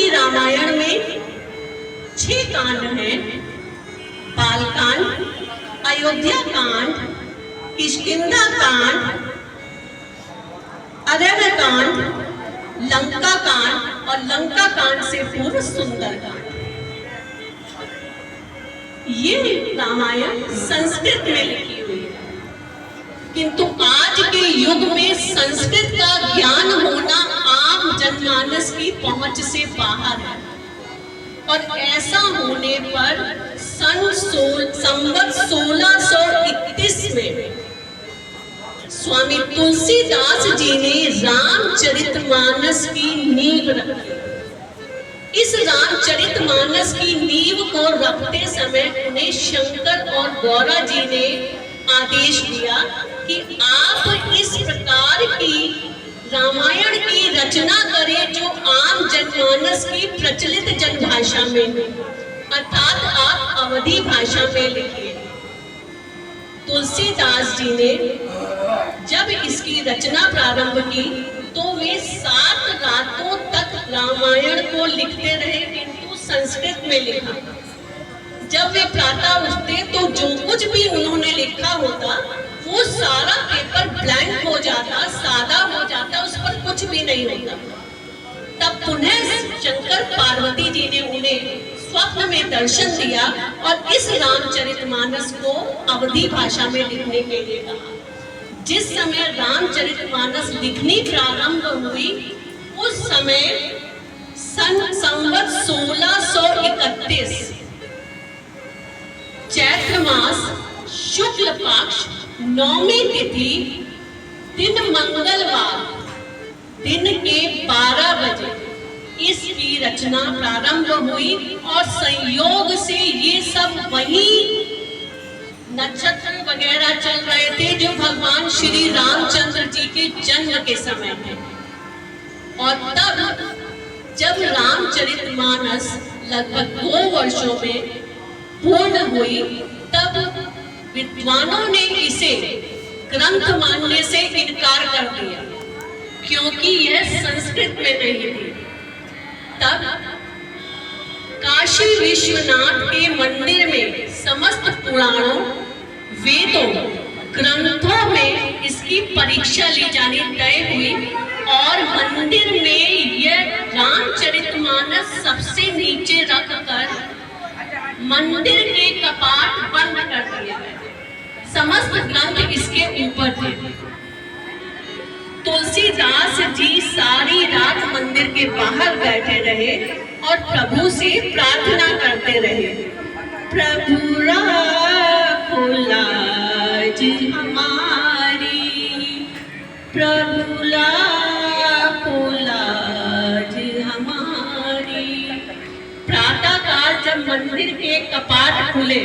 कि रामायण में 6 कांड हैं। बालकांड, अयोध्या कांड, किष्किंधा कांड, अरण्य कांड, लंका कांड और लंका कांड से पूर्व सुंदर कांड। ये रामायण संस्कृत में लिखी हुई है, किंतु आज के युग में संस्कृत का ज्ञान होना आम जनमानस की पहुंच से बाहर है। और ऐसा होने पर संवत 1631 में स्वामी तुलसीदास जी ने रामचरितमानस की नींव रखी। इस रामचरितमानस की नींव को रखते समय उन्हें शंकर और गौरा जी ने आदेश दिया कि आप इस प्रकार की रामायण की रचना करें जो आम जनमानस की प्रचलित जनभाषा में, अर्थात आप अवधी भाषा में लिखिए। तुलसीदास जी ने जब इसकी रचना प्रारंभ की तो वे 7 रातों तक रामायण को लिखते रहे, किंतु संस्कृत में लिखा। जब वे प्रातः उठते तो जो कुछ भी उन्होंने लिखा होता वो सारा पेपर ब्लैंक हो जाता, सादा हो जाता, उस पर कुछ भी नहीं होता। तब पुनः शंकर पार्वती जी ने उन्हें स्वप्न में दर्शन दिया और इस रामचरितमानस को अवधी भाषा में लिखने के लिए कहा। जिस समय रामचरितमानस लिखनी प्रारंभ हुई उस समय संवत 1631 चैत्र मास शुक्ल पक्ष 9वीं तिथि दिन मंगलवार दिन के 12 बजे इसकी रचना प्रारंभ हुई। और संयोग से ये सब वही नक्षत्र वगैरह चल रहे थे जो भगवान श्री रामचंद्र जी के जन्म के समय थे। और तब जब रामचरितमानस लगभग 2 वर्षों में पूर्ण हुई तब विद्वानों ने इसे ग्रंथ मानने से इनकार कर दिया, क्योंकि यह संस्कृत में नहीं थी। तब काशी विश्वनाथ के मंदिर में समस्त पुराणों, वेदों, ग्रंथों में इसकी परीक्षा ली जानी तय हुई और मंदिर में यह रामचरितमानस सबसे नीचे रखकर मंदिर के कपाट बंद कर दिए गए। समस्त ग्रंथ इसके ऊपर थे। तुलसीदास जी सारी रात मंदिर के बाहर बैठे रहे और प्रभु से प्रार्थना करते रहे, प्रभु राखो लाज हमारी, प्रभु राखो लाज हमारी। प्रातःकाल जब मंदिर के कपाट खुले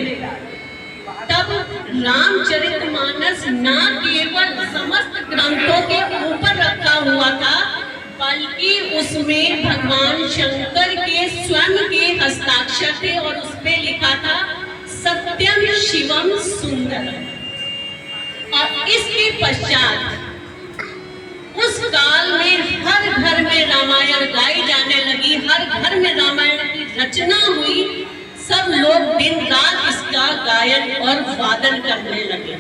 तब रामचरितमानस न केवल समस्त ग्रंथों के ऊपर रखा हुआ था, बल्कि उसमें भगवान शंकर के स्वयं के हस्ताक्षर थे और उसपे लिखा था सत्यम शिवम सुंदर। और इसके पश्चात उस काल में हर घर में रामायण गाई जाने लगी, हर घर में रामायण की रचना हुई। सब लोग दिन रात इसका गायन और वादन करने लगे।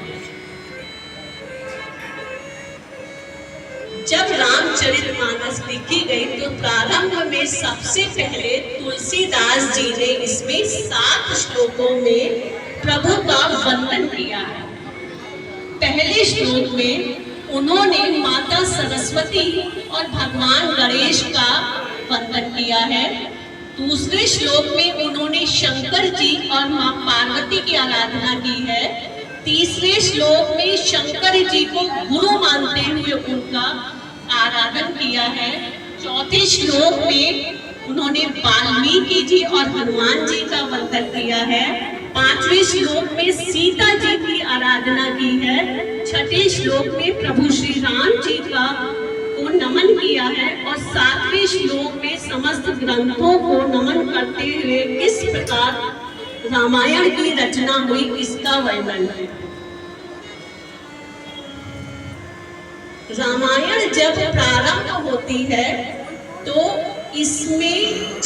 जब रामचरितमानस लिखी गई तो प्रारंभ में सबसे पहले तुलसीदास जी ने इसमें 7 श्लोकों में प्रभु का वंदन किया है। पहले श्लोक में उन्होंने माता सरस्वती और भगवान गणेश का वंदन किया है। दूसरे श्लोक में उन्होंने शंकर जी और मां पार्वती की आराधना की है। तीसरे श्लोक में शंकर जी को गुरु मानते हुए उनका आराधन किया है। चौथे श्लोक में उन्होंने वाल्मीकि जी और हनुमान जी का वंदन किया है। 5वें श्लोक में सीता जी की आराधना की है। 6ठे श्लोक में प्रभु श्री राम जी का को नमन किया है। और 7वें श्लोक में समस्त ग्रंथों को नमन करते हुए किस प्रकार रामायण की रचना हुई इसका वर्णन है। रामायण जब प्रारंभ होती है तो इसमें